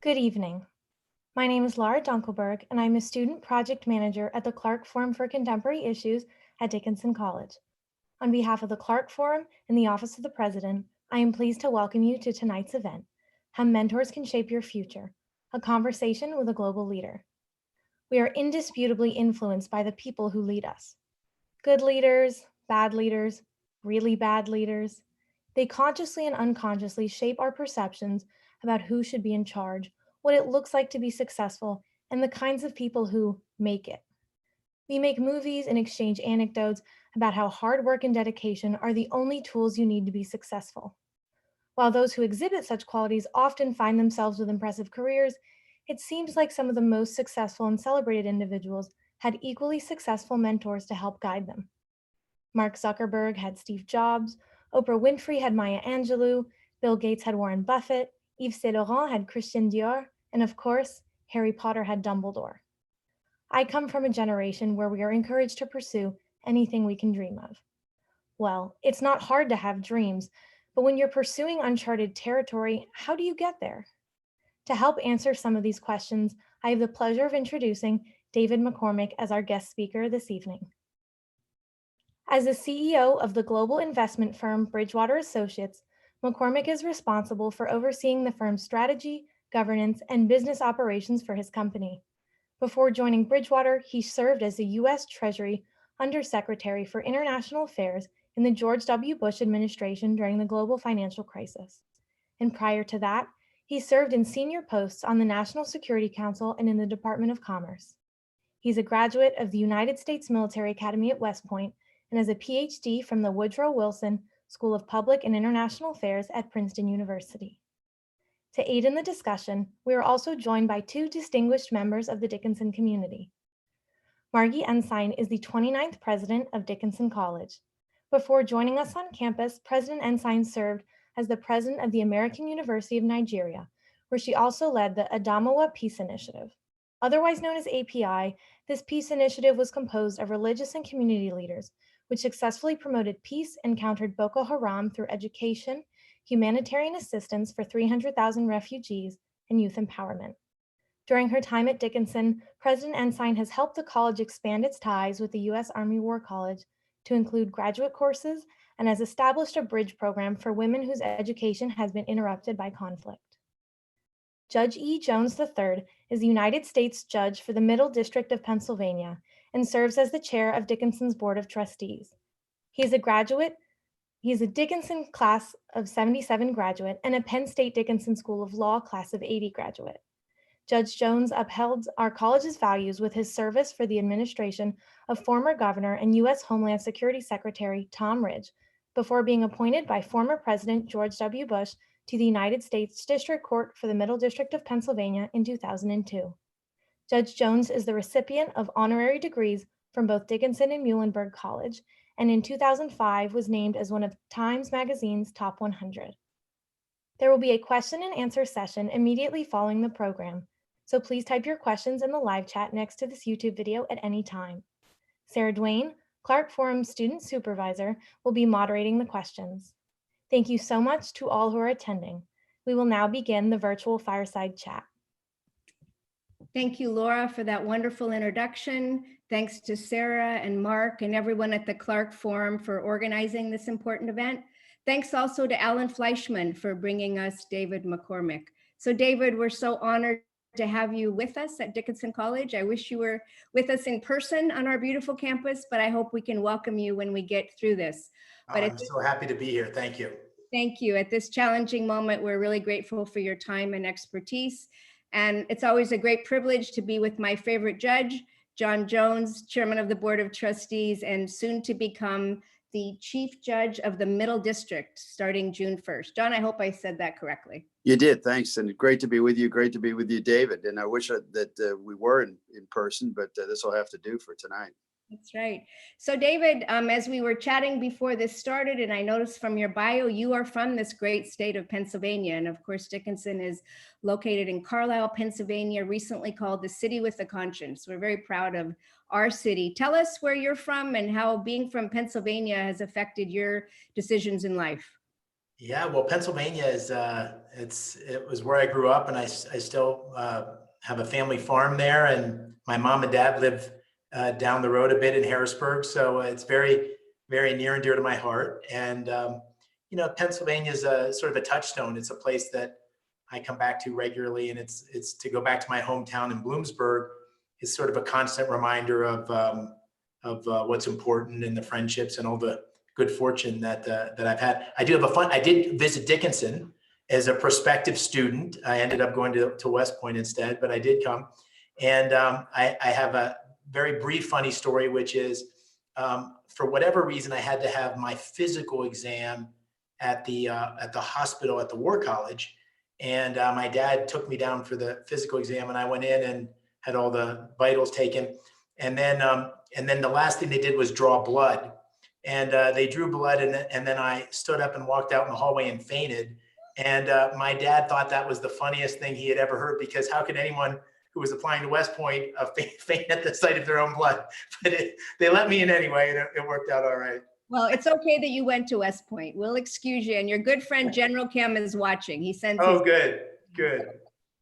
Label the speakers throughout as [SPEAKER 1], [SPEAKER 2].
[SPEAKER 1] Good evening. My name is Laura Dunkelberg, and I'm a student project manager at the Clark Forum for Contemporary Issues at Dickinson College. On behalf of the Clark Forum and the Office of the President, I am pleased to welcome you to tonight's event, How Mentors Can Shape Your Future, a conversation with a global leader. We are indisputably influenced by the people who lead us. Good leaders, bad leaders, really bad leaders. They consciously and unconsciously shape our perceptions about who should be in charge, what it looks like to be successful, and the kinds of people who make it. We make movies and exchange anecdotes about how hard work and dedication are the only tools you need to be successful. While those who exhibit such qualities often find themselves with impressive careers, it seems like some of the most successful and celebrated individuals had equally successful mentors to help guide them. Mark Zuckerberg had Steve Jobs, Oprah Winfrey had Maya Angelou, Bill Gates had Warren Buffett, Yves Saint Laurent had Christian Dior, and of course, Harry Potter had Dumbledore. I come from a generation where we are encouraged to pursue anything we can dream of. Well, it's not hard to have dreams, but when you're pursuing uncharted territory, how do you get there? To help answer some of these questions, I have the pleasure of introducing David McCormick as our guest speaker this evening. As the CEO of the global investment firm Bridgewater Associates, McCormick is responsible for overseeing the firm's strategy, governance, and business operations for his company. Before joining Bridgewater, he served as the U.S. Treasury Under Secretary for International Affairs in the George W. Bush administration during the global financial crisis. And prior to that, he served in senior posts on the National Security Council and in the Department of Commerce. He's a graduate of the United States Military Academy at West Point and has a PhD from the Woodrow Wilson School of Public and International Affairs at Princeton University. To aid in the discussion, we are also joined by two distinguished members of the Dickinson community. Margee Ensign is the 29th president of Dickinson College. Before joining us on campus, President Ensign served as the president of the American University of Nigeria, where she also led the Adamawa Peace Initiative. Otherwise known as API, this peace initiative was composed of religious and community leaders, which successfully promoted peace and countered Boko Haram through education, humanitarian assistance for 300,000 refugees, and youth empowerment. During her time at Dickinson, President Ensign has helped the college expand its ties with the U.S. Army War College to include graduate courses and has established a bridge program for women whose education has been interrupted by conflict. Judge E. Jones III is the United States Judge for the Middle District of Pennsylvania and serves as the chair of Dickinson's Board of Trustees. He is a Dickinson class of 77 graduate and a Penn State Dickinson School of Law class of 80 graduate. Judge Jones upheld our college's values with his service for the administration of former Governor and U.S. Homeland Security Secretary Tom Ridge before being appointed by former President George W. Bush to the United States District Court for the Middle District of Pennsylvania in 2002. Judge Jones is the recipient of honorary degrees from both Dickinson and Muhlenberg College, and in 2005 was named as one of Times Magazine's top 100. There will be a question and answer session immediately following the program, so please type your questions in the live chat next to this YouTube video at any time. Sarah Duane, Clark Forum's student supervisor, will be moderating the questions. Thank you so much to all who are attending. We will now begin the virtual fireside chat.
[SPEAKER 2] Thank you, Laura, for that wonderful introduction. Thanks to Sarah and Mark and everyone at the Clark Forum for organizing this important event. Thanks also to Alan Fleischman for bringing us David McCormick. So David, we're so honored to have you with us at Dickinson College. I wish you were with us in person on our beautiful campus, but I hope we can welcome you when we get through this. But
[SPEAKER 3] I'm so happy to be here. Thank you.
[SPEAKER 2] Thank you. At this challenging moment, we're really grateful for your time and expertise. And it's always a great privilege to be with my favorite judge, John Jones, Chairman of the Board of Trustees, and soon to become the Chief Judge of the Middle District starting June 1st. John, I hope I said that correctly.
[SPEAKER 4] You did, thanks. And great to be with you. Great to be with you, David. And I wish that we were in person, but this will have to do for tonight.
[SPEAKER 2] That's right. So David, as we were chatting before this started, and I noticed from your bio, you are from this great state of Pennsylvania. And of course, Dickinson is located in Carlisle, Pennsylvania, recently called the city with a conscience. We're very proud of our city. Tell us where you're from and how being from Pennsylvania has affected your decisions in life.
[SPEAKER 3] Yeah, well, Pennsylvania is it was where I grew up, and I still have a family farm there, and my mom and dad live down the road a bit in Harrisburg, so it's very near and dear to my heart. And Pennsylvania is a sort of a touchstone. It's a place that I come back to regularly, and it's to go back to my hometown in Bloomsburg is sort of a constant reminder of what's important and the friendships and all the good fortune that I've had. I did visit Dickinson as a prospective student. I ended up going to West Point instead, but I did come. And I have a very brief funny story, which is for whatever reason, I had to have my physical exam at the hospital at the War College. And my dad took me down for the physical exam, and I went in and had all the vitals taken. And then the last thing they did was draw blood. And they drew blood, and then I stood up and walked out in the hallway and fainted. And my dad thought that was the funniest thing he had ever heard, because how could anyone who was applying to West Point faint at the sight of their own blood? But they let me in anyway, and it worked out all right.
[SPEAKER 2] Well, it's okay that you went to West Point. We'll excuse you. And your good friend General Kim is watching. He sends
[SPEAKER 3] Oh, good.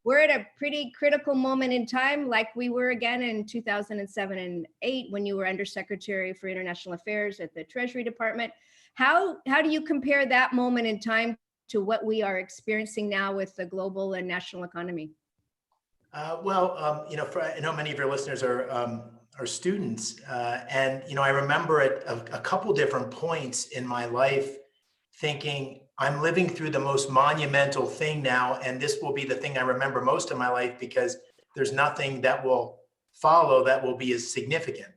[SPEAKER 2] We're at a pretty critical moment in time, like we were again in 2007 and 8 when you were Under Secretary for International Affairs at the Treasury Department. How do you compare that moment in time to what we are experiencing now with the global and national economy?
[SPEAKER 3] I know many of your listeners are students, and I remember at a couple different points in my life thinking, I'm living through the most monumental thing now, and this will be the thing I remember most of my life, because there's nothing that will follow that will be as significant.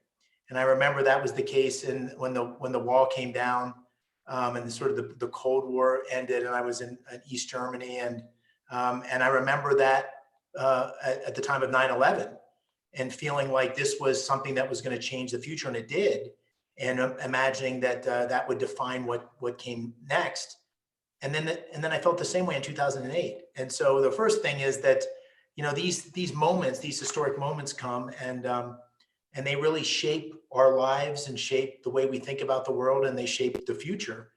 [SPEAKER 3] And I remember that was the case when the wall came down, and sort of the Cold War ended, and I was in East Germany, and I remember that at the time of 9/11, and feeling like this was something that was going to change the future, and it did, and imagining that that would define what came next. And then I felt the same way in 2008. And so the first thing is that these moments, these historic moments come, and they really shape our lives and shape the way we think about the world, and they shape the future.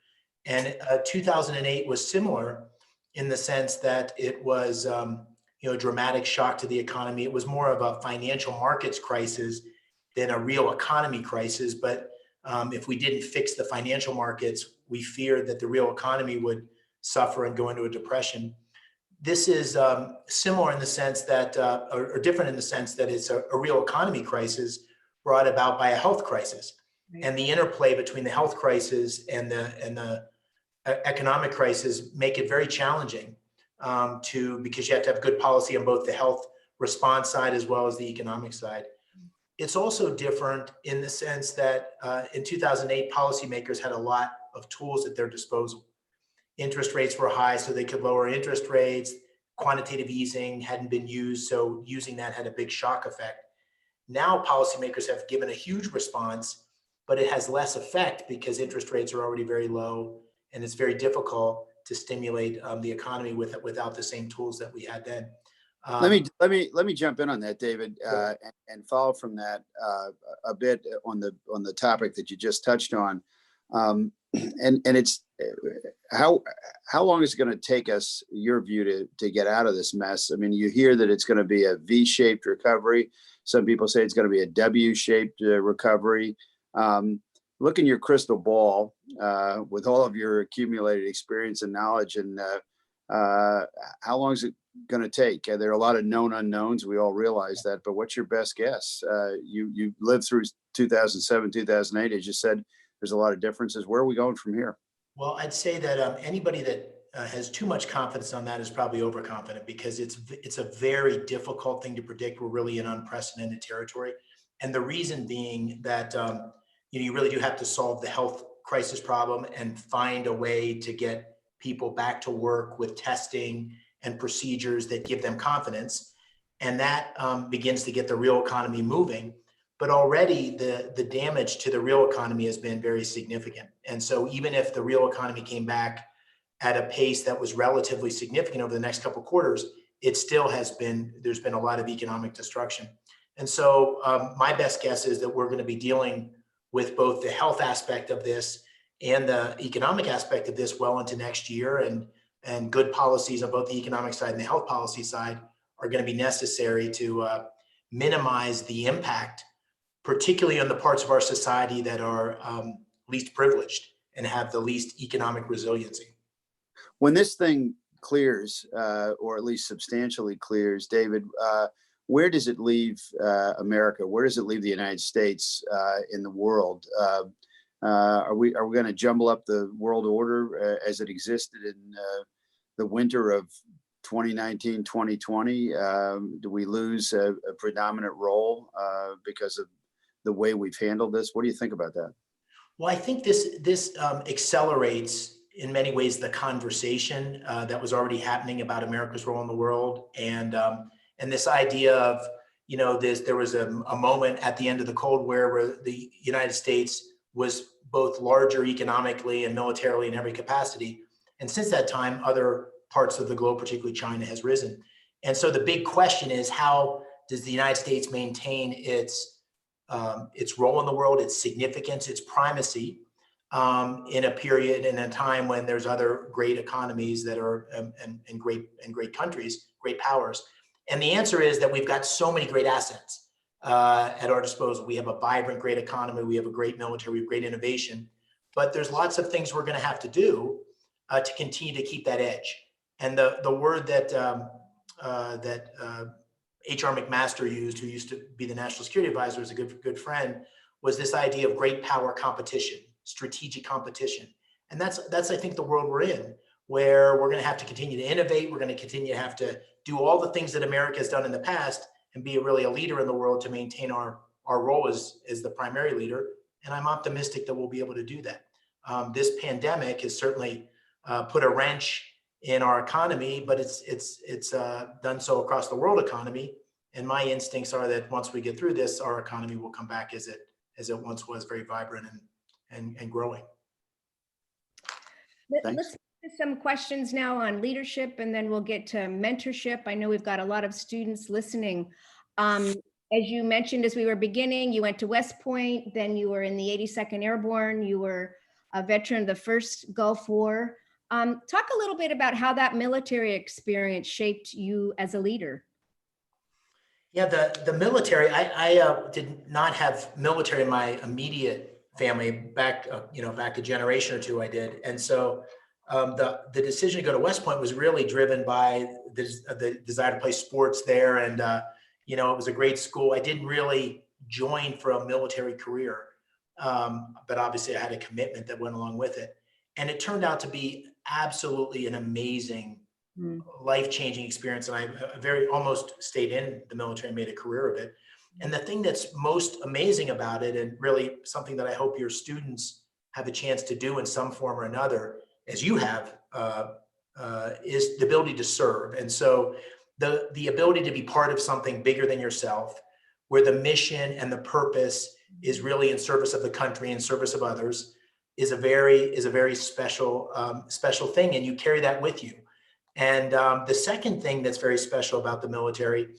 [SPEAKER 3] And 2008 was similar in the sense that it was a dramatic shock to the economy. It was more of a financial markets crisis than a real economy crisis. But if we didn't fix the financial markets, we feared that the real economy would suffer and go into a depression. This is similar in the sense that, or different in the sense that it's a real economy crisis brought about by a health crisis. Right. And the interplay between the health crisis and the economic crisis make it very challenging because you have to have good policy on both the health response side as well as the economic side. It's also different in the sense that in 2008, policymakers had a lot of tools at their disposal. Interest rates were high, so they could lower interest rates. Quantitative easing hadn't been used, so using that had a big shock effect. Now policymakers have given a huge response, but it has less effect because interest rates are already very low, and it's very difficult to stimulate the economy without the same tools that we had then.
[SPEAKER 4] Let me jump in on that, David, and follow from that a bit on the topic that you just touched on. And it's how long is it going to take us, your view, to get out of this mess? I mean, you hear that it's going to be a V-shaped recovery. Some people say it's going to be a W-shaped recovery. Look in your crystal ball with all of your accumulated experience and knowledge, and how long is it going to take? There are a lot of known unknowns. We all realize that, but what's your best guess? You lived through 2007, 2008, as you said. There's a lot of differences. Where are we going from here?
[SPEAKER 3] Well, I'd say that anybody that has too much confidence on that is probably overconfident, because it's a very difficult thing to predict. We're really in unprecedented territory. And the reason being that you really do have to solve the health crisis problem and find a way to get people back to work with testing and procedures that give them confidence. And that begins to get the real economy moving. But already the damage to the real economy has been very significant. And so even if the real economy came back at a pace that was relatively significant over the next couple of quarters, it still there's been a lot of economic destruction. And so my best guess is that we're going to be dealing with both the health aspect of this and the economic aspect of this well into next year, and good policies on both the economic side and the health policy side are going to be necessary to minimize the impact, particularly on the parts of our society that are least privileged and have the least economic resiliency.
[SPEAKER 4] When this thing clears, or at least substantially clears, David, where does it leave America? Where does it leave the United States in the world? Are we going to jumble up the world order as it existed in the winter of 2019, 2020? Do we lose a predominant role because of the way we've handled this? What do you think about that?
[SPEAKER 3] Well, I think this accelerates in many ways the conversation that was already happening about America's role in the world, and this idea of, you know, there was a moment at the end of the Cold War where the United States was both larger economically and militarily in every capacity, and since that time, other parts of the globe, particularly China, has risen. And so the big question is, how does the United States maintain its role in the world, its significance, its primacy, in a period, in a time when there's other great economies that are and great countries, great powers. And the answer is that we've got so many great assets at our disposal. We have a vibrant, great economy. We have a great military. We have great innovation. But there's lots of things we're going to have to do to continue to keep that edge. And the word that H.R. McMaster used, who used to be the National Security Advisor, is a good friend, was this idea of great power competition, strategic competition. And that's I think the world we're in, where we're going to have to continue to innovate. We're going to continue to have to do all the things that America has done in the past and be really a leader in the world to maintain our role as the primary leader. And I'm optimistic that we'll be able to do that. This pandemic has certainly put a wrench in our economy, but it's done so across the world economy. And my instincts are that once we get through this, our economy will come back as it once was, very vibrant and growing.
[SPEAKER 2] Let's get to some questions now on leadership, and then we'll get to mentorship. I know we've got a lot of students listening. As you mentioned, as we were beginning, you went to West Point, then you were in the 82nd Airborne, you were a veteran of the first Gulf War. Talk a little bit about how that military experience shaped you as a leader.
[SPEAKER 3] Yeah, the military, I did not have military in my immediate family back a generation or two. I did. And so the decision to go to West Point was really driven by the desire to play sports there. And, it was a great school. I didn't really join for a military career, but obviously I had a commitment that went along with it. And it turned out to be absolutely an amazing, life-changing experience. And I almost stayed in the military and made a career of it. And the thing that's most amazing about it, and really something that I hope your students have a chance to do in some form or another, as you have, is the ability to serve. And so the ability to be part of something bigger than yourself, where the mission and the purpose is really in service of the country, in service of others, is a very special thing, and you carry that with you. And the second thing that's very special about the military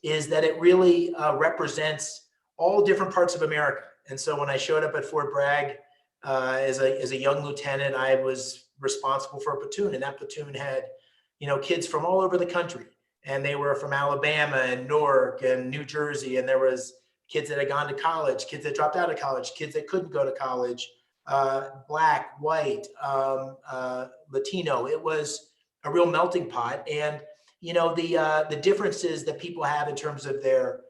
[SPEAKER 3] is that it really represents all different parts of America. And so when I showed up at Fort Bragg as a young lieutenant, I was responsible for a platoon, and that platoon had, kids from all over the country, and they were from Alabama and Newark and New Jersey, and there was kids that had gone to college, kids that dropped out of college, kids that couldn't go to college, Black, white, Latino. It was a real melting pot. And the differences that people have in terms of their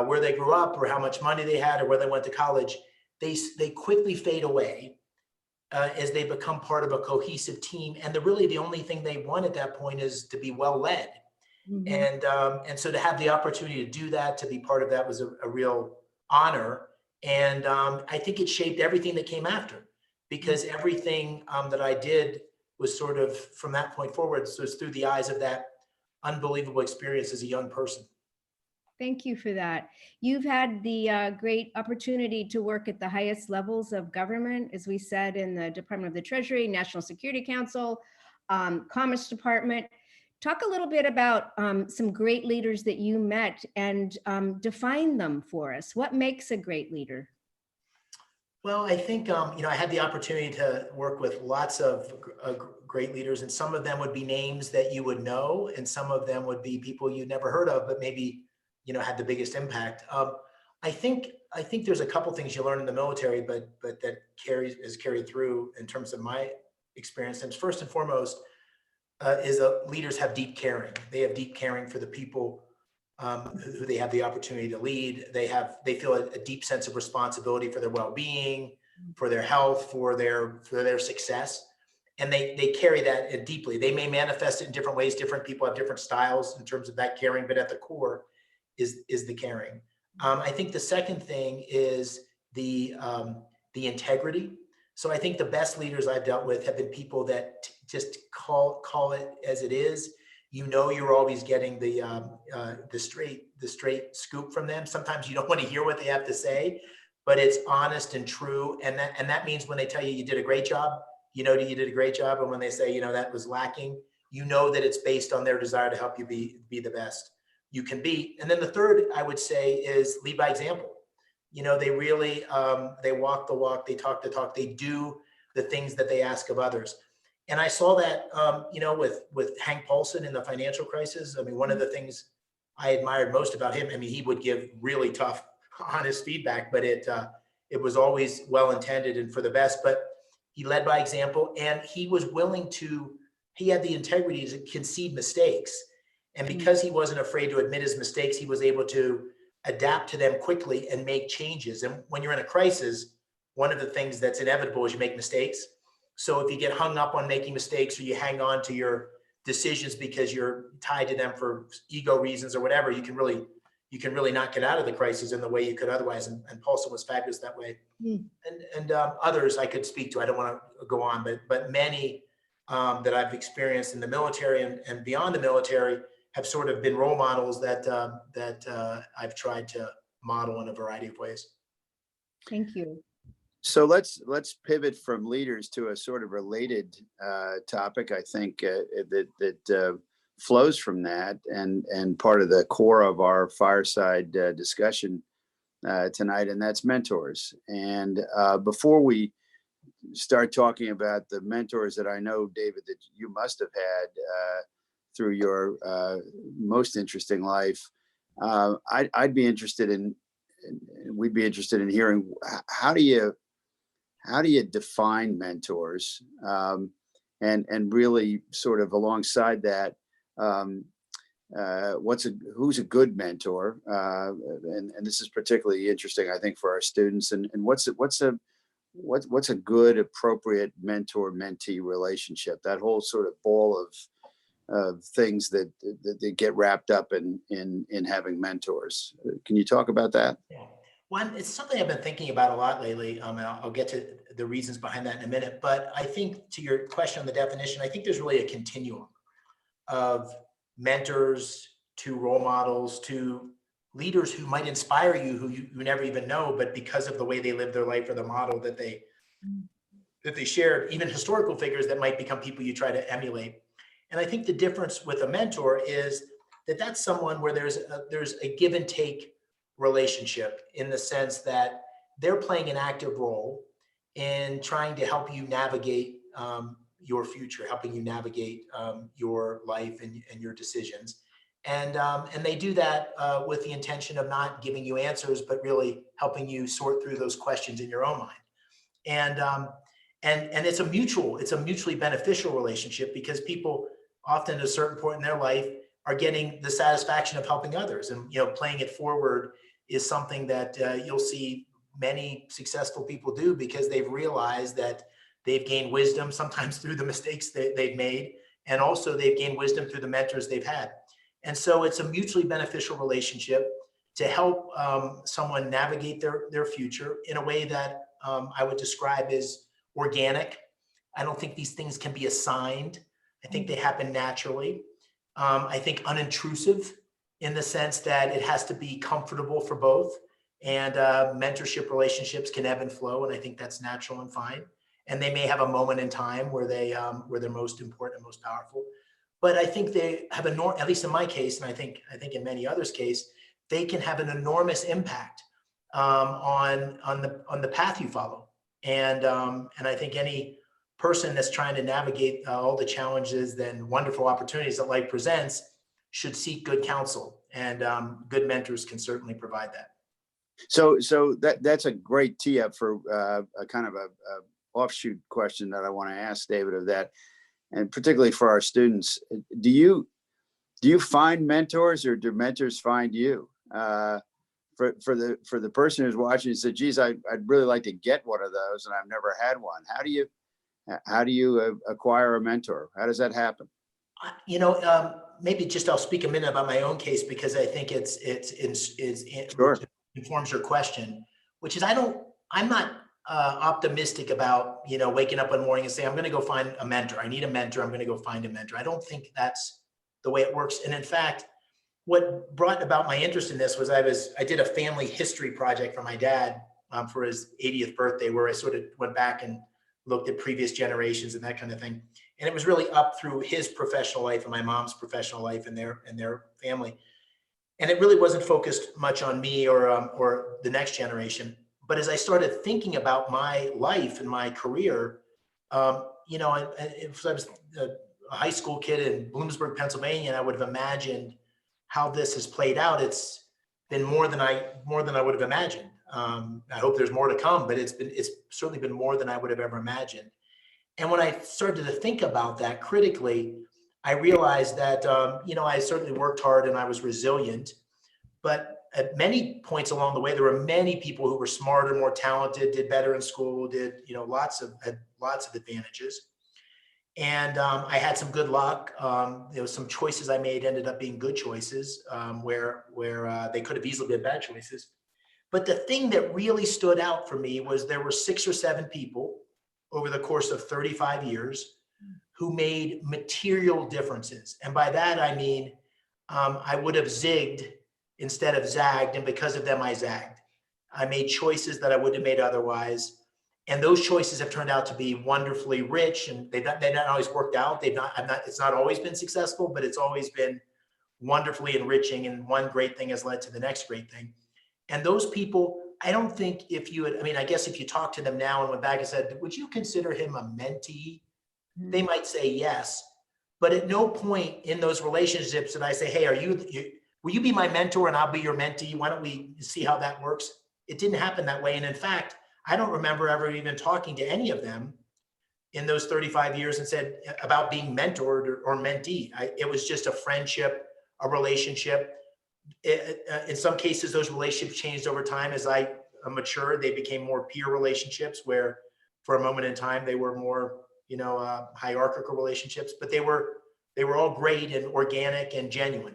[SPEAKER 3] where they grew up, or how much money they had, or where they went to college, they quickly fade away as they become part of a cohesive team. And really the only thing they want at that point is to be well led. Mm-hmm. And so to have the opportunity to do that, to be part of that, was a real honor. And I think it shaped everything that came after, because everything that I did was sort of, from that point forward, so it's through the eyes of that unbelievable experience as a young person.
[SPEAKER 2] Thank you for that. You've had the great opportunity to work at the highest levels of government, as we said, in the Department of the Treasury, National Security Council, Commerce Department. Talk a little bit about some great leaders that you met, and define them for us. What makes a great leader?
[SPEAKER 3] Well, I think, I had the opportunity to work with lots of great leaders, and some of them would be names that you would know, and some of them would be people you'd never heard of, but maybe, had the biggest impact. I think there's a couple things you learn in the military, but that is carried through in terms of my experience. And first and foremost, is leaders have deep caring. They have deep caring for the people who they have the opportunity to lead. They feel a deep sense of responsibility for their well-being, for their health, for their success, and they carry that deeply. They may manifest it in different ways. Different people have different styles in terms of that caring, but at the core is the caring. I think the second thing is the integrity. So I think the best leaders I've dealt with have been people that just call it as it is. You're always getting the straight scoop from them. Sometimes you don't want to hear what they have to say, but it's honest and true. And that means when they tell you did a great job, you did a great job. And when they say, that was lacking, that it's based on their desire to help you be the best you can be. And then the third, I would say, is lead by example. They really, they walk the walk, they talk the talk, they do the things that they ask of others. And I saw that, with Hank Paulson in the financial crisis. I mean, one of the things I admired most about him, he would give really tough, honest feedback, but it was always well-intended and for the best. But he led by example, and he was he had the integrity to concede mistakes. And because he wasn't afraid to admit his mistakes, he was able to adapt to them quickly and make changes. And when you're in a crisis, one of the things that's inevitable is you make mistakes. So if you get hung up on making mistakes, or you hang on to your decisions because you're tied to them for ego reasons or whatever, you can really not get out of the crisis in the way you could otherwise. And Paulson was fabulous that way. And others I could speak to. I don't want to go on, but many that I've experienced in the military and beyond the military have sort of been role models that I've tried to model in a variety of ways.
[SPEAKER 2] Thank you.
[SPEAKER 4] So let's pivot from leaders to a sort of related topic. I think that flows from that, and part of the core of our fireside discussion tonight, and that's mentors. And before we start talking about the mentors that I know, David, that you must have had through your most interesting life, I'd be interested in, we'd be interested in hearing, how do you define mentors, and really sort of alongside that, who's a good mentor, and this is particularly interesting, I think, for our students, and what's a good, appropriate mentor-mentee relationship, that whole sort of ball of things that get wrapped up in having mentors. Can you talk about that?
[SPEAKER 3] Yeah. One, it's something I've been thinking about a lot lately. And I'll get to the reasons behind that in a minute. But I think, to your question on the definition, I think there's really a continuum of mentors to role models to leaders who might inspire you, who you never even know, but because of the way they live their life or the model that they shared, even historical figures that might become people you try to emulate. And I think the difference with a mentor is that that's someone where there's a give and take relationship, in the sense that they're playing an active role in trying to help you navigate your future, helping you navigate your life and your decisions. And they do that with the intention of not giving you answers, but really helping you sort through those questions in your own mind. And it's a mutually beneficial relationship, because people often at a certain point in their life are getting the satisfaction of helping others. And, playing it forward is something that you'll see many successful people do, because they've realized that they've gained wisdom, sometimes through the mistakes that they've made, and also they've gained wisdom through the mentors they've had. And so it's a mutually beneficial relationship to help someone navigate their future in a way that I would describe as organic. I don't think these things can be assigned. I think they happen naturally. I think unintrusive, in the sense that it has to be comfortable for both. And mentorship relationships can ebb and flow, and I think that's natural and fine. And they may have a moment in time where they're most important and most powerful. But I think they have at least in my case, and I think in many others' case, they can have an enormous impact on the path you follow. And I think any person that's trying to navigate all the challenges and wonderful opportunities that life presents should seek good counsel, and good mentors can certainly provide that.
[SPEAKER 4] So that's a great tee up for a kind of a offshoot question that I want to ask David of that, and particularly for our students. Do you find mentors, or do mentors find you? For the person who's watching and said, geez, I'd really like to get one of those and I've never had one. How do you acquire a mentor? How does that happen?
[SPEAKER 3] Maybe just I'll speak a minute about my own case, because I think it
[SPEAKER 4] Sure.
[SPEAKER 3] informs your question, which is I'm not optimistic about, waking up one morning and saying, I'm going to go find a mentor. I need a mentor. I'm going to go find a mentor. I don't think that's the way it works. And in fact, what brought about my interest in this was I did a family history project for my dad for his 80th birthday, where I sort of went back and looked at previous generations and that kind of thing. And it was really up through his professional life and my mom's professional life and their family. And it really wasn't focused much on me or the next generation. But as I started thinking about my life and my career, if I was a high school kid in Bloomsburg, Pennsylvania, and I would have imagined how this has played out, it's been more than I would have imagined. I hope there's more to come, but it's certainly been more than I would have ever imagined. And when I started to think about that critically, I realized that, I certainly worked hard and I was resilient, but at many points along the way, there were many people who were smarter, more talented, did better in school, had lots of advantages. And I had some good luck. There was some choices I made ended up being good choices, where they could have easily been bad choices. But the thing that really stood out for me was there were 6 or 7 people over the course of 35 years who made material differences. And by that, I mean, I would have zigged instead of zagged. And because of them, I zagged. I made choices that I wouldn't have made otherwise. And those choices have turned out to be wonderfully rich, and they've not always worked out. It's not always been successful, but it's always been wonderfully enriching. And one great thing has led to the next great thing. And those people, I don't think I guess if you talk to them now and went back and said, would you consider him a mentee? They might say yes. But at no point in those relationships did I say, hey, will you be my mentor and I'll be your mentee? Why don't we see how that works? It didn't happen that way. And in fact, I don't remember ever even talking to any of them in those 35 years and said about being mentored or mentee. It was just a friendship, a relationship. In some cases, those relationships changed over time. As I matured, they became more peer relationships, where for a moment in time, they were more, hierarchical relationships, but they were all great and organic and genuine.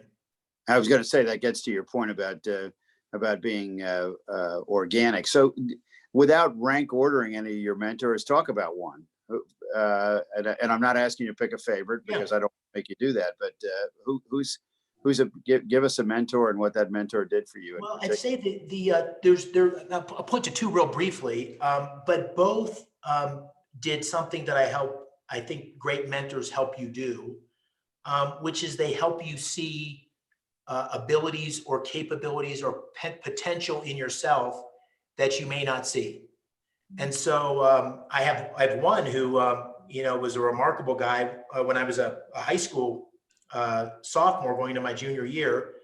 [SPEAKER 4] I was going to say that gets to your point about being organic. So without rank ordering any of your mentors, talk about one. And I'm not asking you to pick a favorite, because I don't make you do that. But give us a mentor and what that mentor did for you.
[SPEAKER 3] Well, I'd say I'll point to 2 real briefly, but both did something that I think great mentors help you do, which is they help you see abilities or capabilities or potential in yourself that you may not see. And so I have one who was a remarkable guy when I was a high school sophomore going into my junior year,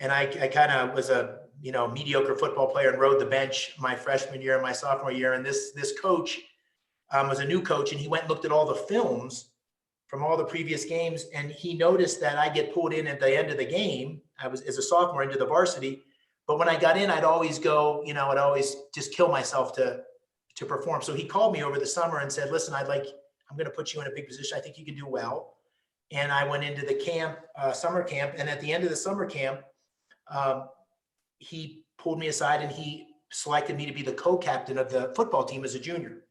[SPEAKER 3] and I kind of was a mediocre football player and rode the bench my freshman year and my sophomore year. And this coach was a new coach, and he went and looked at all the films from all the previous games, and he noticed that I get pulled in at the end of the game. I was, as a sophomore, into the varsity, but when I got in, I'd always go, I'd always just kill myself to perform. So he called me over the summer and said, listen, I'm going to put you in a big position. I think you can do well. And I went into the camp, summer camp. And at the end of the summer camp, he pulled me aside and he selected me to be the co-captain of the football team as a junior.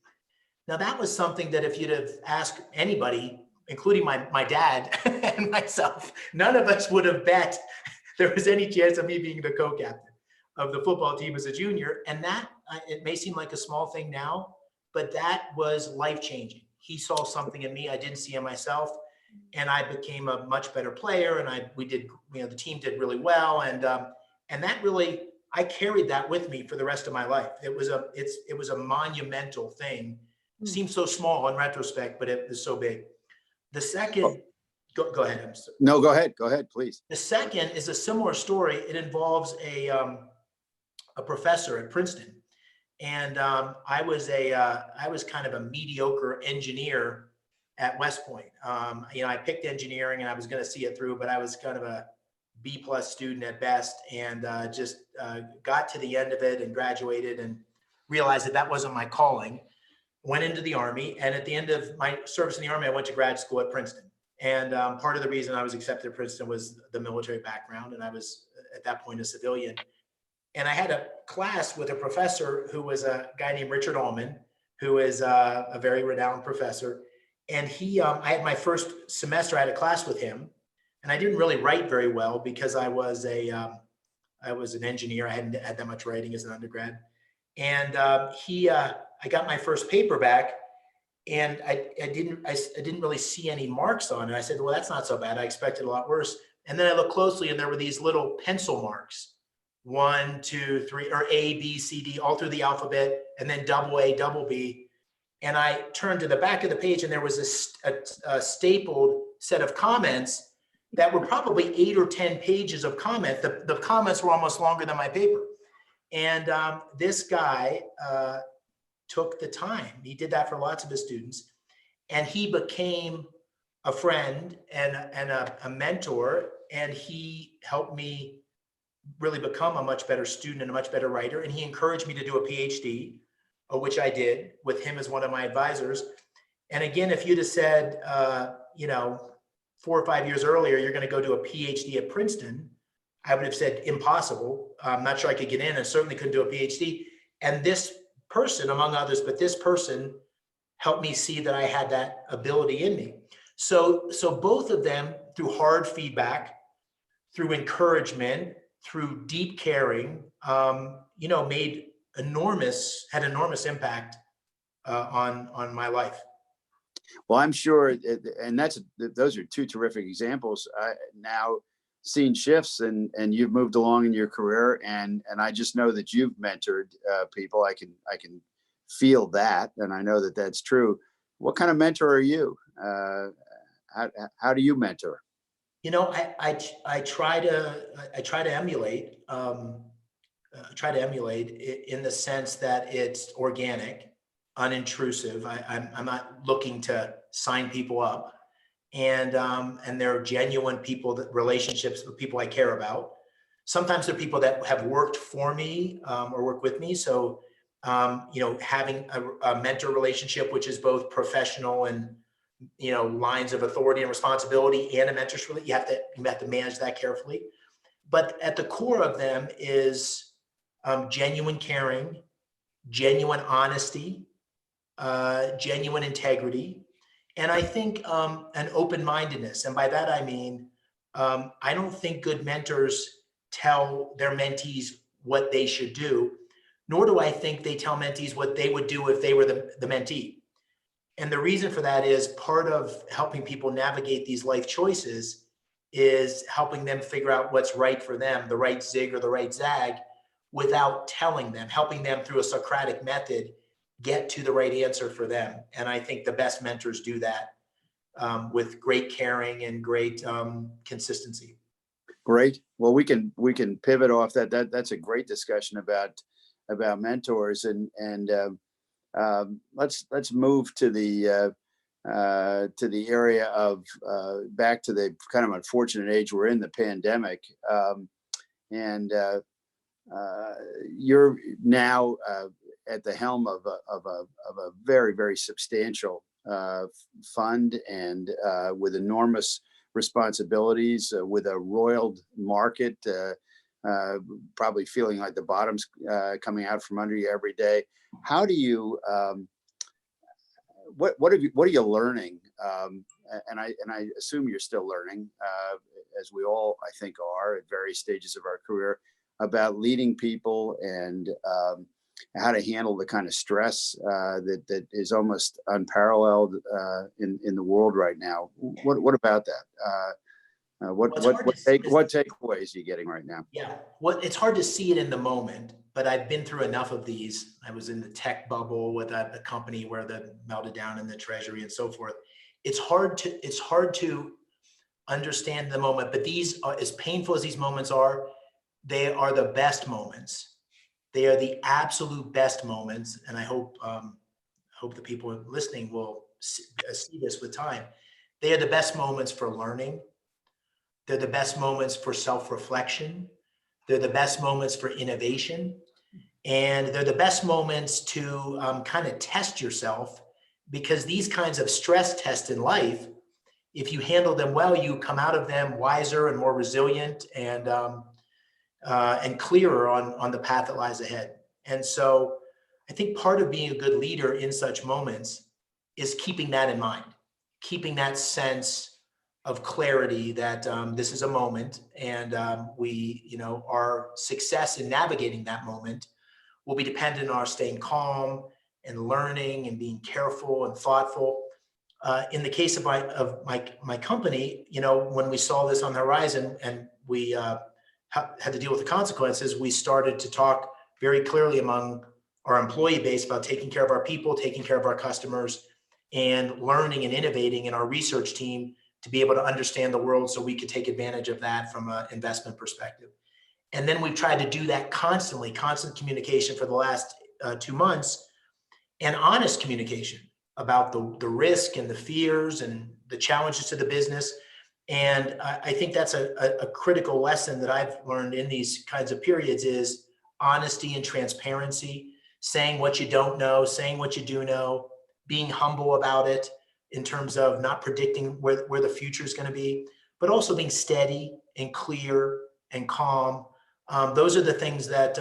[SPEAKER 3] Now, that was something that if you'd have asked anybody, including my dad and myself, none of us would have bet there was any chance of me being the co-captain of the football team as a junior. And that, it may seem like a small thing now, but that was life-changing. He saw something in me I didn't see in myself, and I became a much better player. And the team did really well. And that really I carried that with me for the rest of my life. It was a monumental thing. Seems so small in retrospect, but it was so big. The second, go ahead.
[SPEAKER 4] No, go ahead, please.
[SPEAKER 3] The second is a similar story. It involves a professor at Princeton, and I was kind of a mediocre engineer at West Point. I picked engineering and I was going to see it through, but I was kind of a B+ student at best, and just got to the end of it and graduated and realized that wasn't my calling. Went into the Army, and at the end of my service in the Army, I went to grad school at Princeton. And part of the reason I was accepted at Princeton was the military background, and I was at that point a civilian. And I had a class with a professor who was a guy named Richard Allman, who is a very renowned professor. And I had my first semester, I had a class with him, and I didn't really write very well because I was an engineer. I hadn't had that much writing as an undergrad. And I got my first paper back, and I didn't really see any marks on it. I said, well, that's not so bad. I expected a lot worse. And then I looked closely, and there were these little pencil marks, 1, 2, 3, or A, B, C, D, all through the alphabet, and then double A, double B. And I turned to the back of the page, and there was a stapled set of comments that were probably 8 or 10 pages of comment. The comments were almost longer than my paper. And this guy took the time. He did that for lots of his students, and he became a friend and a mentor, and he helped me really become a much better student and a much better writer. And he encouraged me to do a PhD, which I did with him as one of my advisors. And again, if you'd have said, 4 or 5 years earlier, you're going to go do a PhD at Princeton, I would have said impossible. I'm not sure I could get in, and certainly couldn't do a PhD. And this person, among others, but this person helped me see that I had that ability in me. So both of them, through hard feedback, through encouragement, through deep caring, had enormous impact on my life.
[SPEAKER 4] Well, I'm sure, and those are two terrific examples. Now seen shifts, and you've moved along in your career, and I just know that you've mentored people. I can feel that, and I know that that's true. What kind of mentor are you? How do you mentor?
[SPEAKER 3] I try to emulate. Try to emulate in the sense that it's organic, unintrusive. I'm not looking to sign people up, and they're genuine relationships with people I care about. Sometimes they're people that have worked for me or work with me. So, having a mentor relationship, which is both professional and, lines of authority and responsibility, and a mentorship, you have to manage that carefully. But at the core of them is genuine caring, genuine honesty, genuine integrity, and I think an open-mindedness. And by that I mean, I don't think good mentors tell their mentees what they should do, nor do I think they tell mentees what they would do if they were the mentee. And the reason for that is part of helping people navigate these life choices is helping them figure out what's right for them, the right zig or the right zag, without telling them, helping them through a Socratic method get to the right answer for them. And I think the best mentors do that with great caring and great consistency.
[SPEAKER 4] Great. Well, we can pivot off that. That's a great discussion about mentors, and let's move to the area of back to the kind of unfortunate age we're in, the pandemic, and you're now at the helm of a very, very substantial fund, and with enormous responsibilities, with a roiled market, probably feeling like the bottom's coming out from under you every day. How do you what are you learning? And I assume you're still learning, as we all, I think, are at various stages of our career, about leading people, and how to handle the kind of stress that is almost unparalleled in the world right now. What about that? What
[SPEAKER 3] Well, it's hard to see this.
[SPEAKER 4] what takeaways are you getting right now?
[SPEAKER 3] Yeah, well, it's hard to see it in the moment, but I've been through enough of these. I was in the tech bubble with a company where the melted down in the Treasury and so forth. It's hard to understand the moment, but these are, as painful as these moments are, they are the best moments. They are the absolute best moments, and I hope the people listening will see this with time. They are the best moments for learning. They're the best moments for self-reflection. They're the best moments for innovation. And they're the best moments to kind of test yourself, because these kinds of stress tests in life, if you handle them well, you come out of them wiser and more resilient and clearer on the path that lies ahead. And so I think part of being a good leader in such moments is keeping that in mind, keeping that sense of clarity that this is a moment, and our success in navigating that moment will be dependent on our staying calm and learning and being careful and thoughtful. In the case of my company, when we saw this on the horizon and we had to deal with the consequences, we started to talk very clearly among our employee base about taking care of our people, taking care of our customers, and learning and innovating in our research team to be able to understand the world so we could take advantage of that from an investment perspective. And then we've tried to do that constantly, constant communication for the last 2 months, and honest communication about the risk and the fears and the challenges to the business. And I think that's a critical lesson that I've learned in these kinds of periods is honesty and transparency, saying what you don't know, saying what you do know, being humble about it in terms of not predicting where the future is going to be, but also being steady and clear and calm. Those are the things that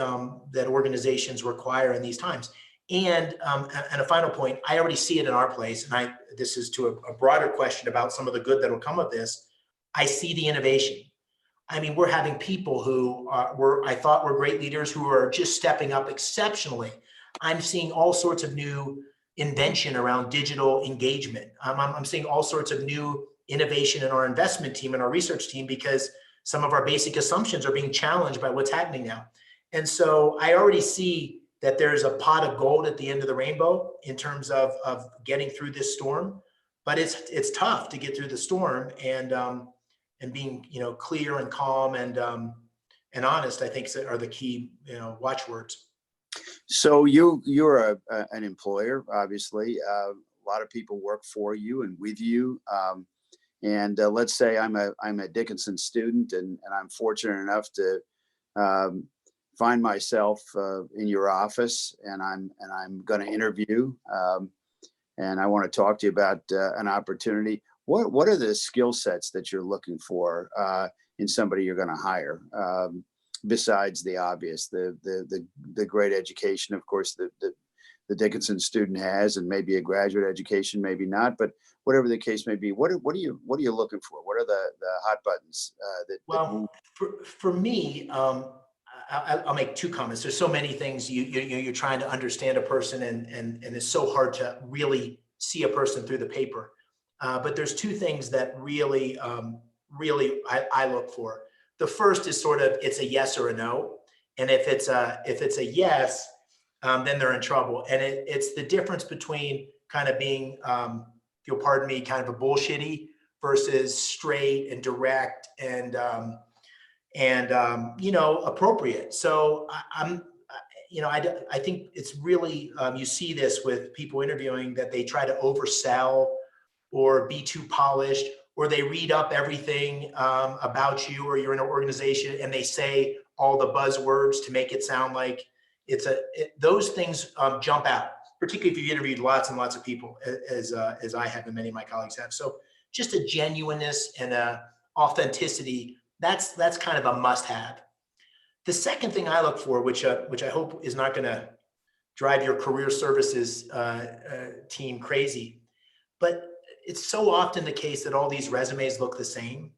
[SPEAKER 3] organizations require in these times. And a final point, I already see it in our place, and this is to a broader question about some of the good that will come of this. I see the innovation. I mean, we're having people who I thought were great leaders who are just stepping up exceptionally. I'm seeing all sorts of new invention around digital engagement. I'm seeing all sorts of new innovation in our investment team and our research team, because some of our basic assumptions are being challenged by what's happening now. And so I already see that there's a pot of gold at the end of the rainbow in terms of getting through this storm, but it's tough to get through the storm, and being clear and calm and honest, I think are the key watchwords.
[SPEAKER 4] So you're an employer, obviously. A lot of people work for you and with you. And let's say I'm a Dickinson student, and I'm fortunate enough to find myself in your office, and I'm going to interview, and I want to talk to you about an opportunity. What are the skill sets that you're looking for in somebody you're going to hire? Besides the obvious, the great education, of course, the Dickinson student has, and maybe a graduate education, maybe not, but whatever the case may be, what are you looking for? What are the hot buttons
[SPEAKER 3] for me, I'll make 2 comments. There's so many things you're trying to understand a person, and it's so hard to really see a person through the paper. But there's 2 things that really I look for. The first is sort of, it's a yes or a no. And if it's a yes, then they're in trouble. And it's the difference between kind of being, if you'll pardon me, kind of a bullshitty versus straight and direct and appropriate. So I think it's really, you see this with people interviewing, that they try to oversell or be too polished, or they read up everything about you, or you're in an organization and they say all the buzzwords to make it sound like those things jump out, particularly if you've interviewed lots and lots of people, as I have and many of my colleagues have. So just a genuineness and a authenticity, that's kind of a must-have. The second thing I look for, which I hope is not going to drive your career services team crazy, but it's so often the case that all these resumes look the same,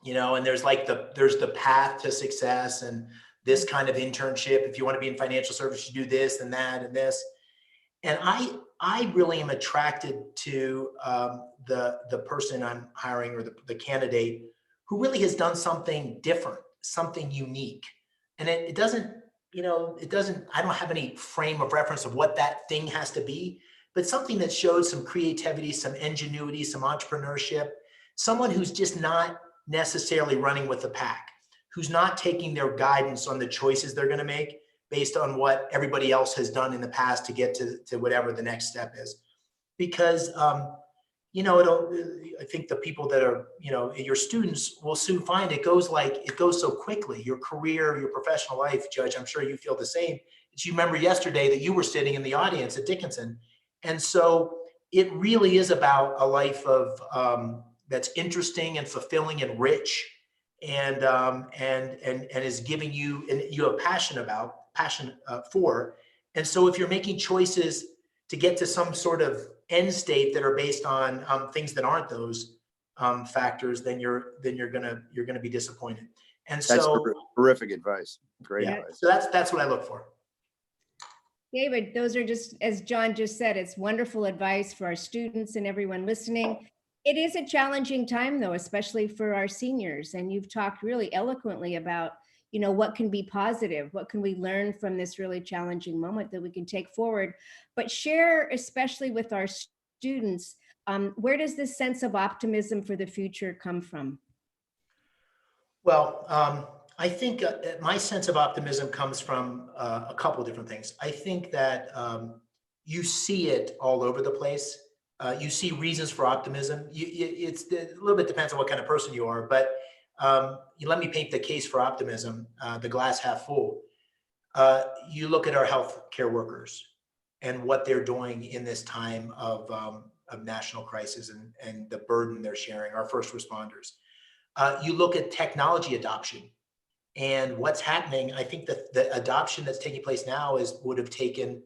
[SPEAKER 3] and there's the path to success and this kind of internship. If you want to be in financial services, you do this and that and this. And I really am attracted to the person I'm hiring, or the candidate, who really has done something different, something unique. And it doesn't, I don't have any frame of reference of what that thing has to be, but something that shows some creativity, some ingenuity, some entrepreneurship, someone who's just not necessarily running with the pack, who's not taking their guidance on the choices they're going to make based on what everybody else has done in the past to get to whatever the next step is. Because, I think the people that are, your students will soon find it goes so quickly. Your career, your professional life, Judge, I'm sure you feel the same. You remember yesterday that you were sitting in the audience at Dickinson. And so it really is about a life of that's interesting and fulfilling and rich, and is giving you, and you have passion for. And so if you're making choices to get to some sort of end state that are based on things that aren't those factors, then you're gonna be disappointed. And
[SPEAKER 4] That's
[SPEAKER 3] so
[SPEAKER 4] terrific advice. Great
[SPEAKER 3] yeah,
[SPEAKER 4] advice.
[SPEAKER 3] so that's what I look for.
[SPEAKER 2] David, those are just, as John just said, it's wonderful advice for our students and everyone listening. It is a challenging time though, especially for our seniors. And you've talked really eloquently about, what can be positive, what can we learn from this really challenging moment that we can take forward, but share, especially with our students, where does this sense of optimism for the future come from?
[SPEAKER 3] Well, I think my sense of optimism comes from a couple of different things. I think that you see it all over the place. You see reasons for optimism. It's a little bit depends on what kind of person you are, but let me paint the case for optimism, the glass half full. You look at our healthcare workers and what they're doing in this time of national crisis and the burden they're sharing, our first responders. You look at technology adoption and what's happening. I think that the adoption that's taking place now would have taken,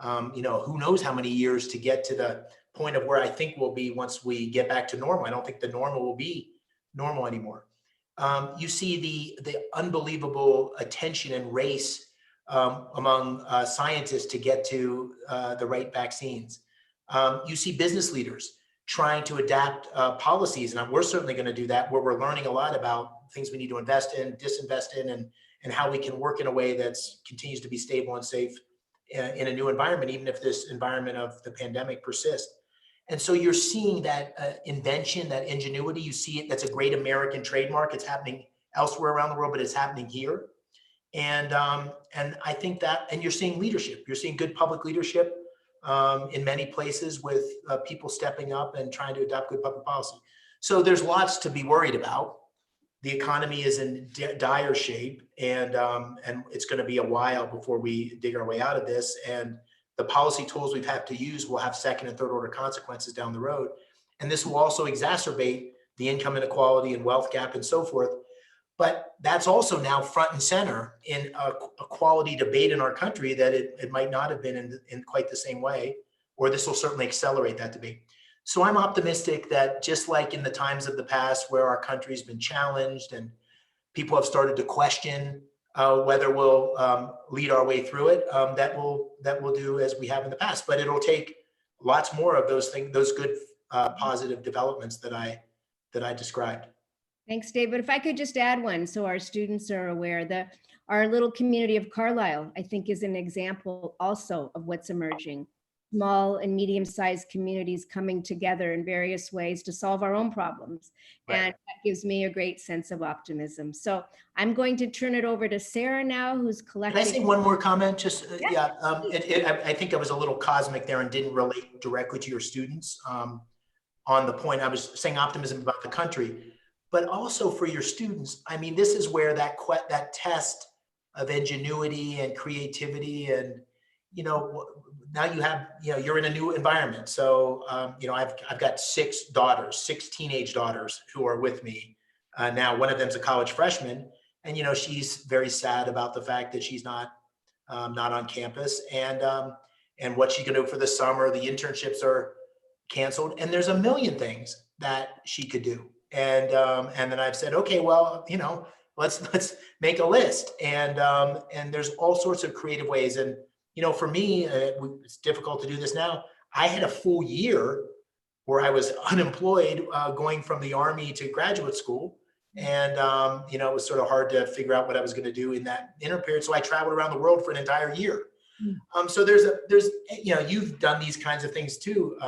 [SPEAKER 3] who knows how many years to get to the point of where I think we'll be once we get back to normal. I don't think the normal will be normal anymore. You see the unbelievable attention and race among scientists to get to the right vaccines. You see business leaders trying to adapt policies, and we're certainly going to do that, where we're learning a lot about things we need to invest in, disinvest in, and how we can work in a way that continues to be stable and safe in a new environment, even if this environment of the pandemic persists. And so you're seeing that invention, that ingenuity. You see it. That's a great American trademark. It's happening elsewhere around the world, but it's happening here. And I think that, and you're seeing leadership. You're seeing good public leadership in many places with people stepping up and trying to adopt good public policy. So there's lots to be worried about. The economy is in dire shape, and it's going to be a while before we dig our way out of this. And the policy tools we've had to use will have second and third order consequences down the road. And this will also exacerbate the income inequality and wealth gap and so forth. But that's also now front and center in a quality debate in our country that it might not have been in quite the same way, or this will certainly accelerate that debate. So I'm optimistic that just like in the times of the past where our country's been challenged and people have started to question whether we'll lead our way through it, that we'll do as we have in the past. But it'll take lots more of those things, those good positive developments that I described.
[SPEAKER 2] Thanks, David. If I could just add one so our students are aware that our little community of Carlisle, I think, is an example also of what's emerging. Small and medium-sized communities coming together in various ways to solve our own problems. Right. And that gives me a great sense of optimism. So I'm going to turn it over to Sarah now, who's collecting.
[SPEAKER 3] Can I say one more comment? Just, yeah, I think I was a little cosmic there and didn't relate directly to your students on the point. I was saying optimism about the country, but also for your students. I mean, this is where that test of ingenuity and creativity and, now you have, you're in a new environment. So, I've got 6 teenage daughters who are with me now. One of them's a college freshman, and, she's very sad about the fact that she's not on campus, and what she's gonna do for the summer. The internships are canceled, and there's a million things that she could do. And then I've said, okay, well, let's make a list, and there's all sorts of creative ways. And for me, it's difficult to do this now. I had a full year where I was unemployed, going from the Army to graduate school, And, it was sort of hard to figure out what I was going to do in that interim period. So I traveled around the world for an entire year. So you've done these kinds of things too,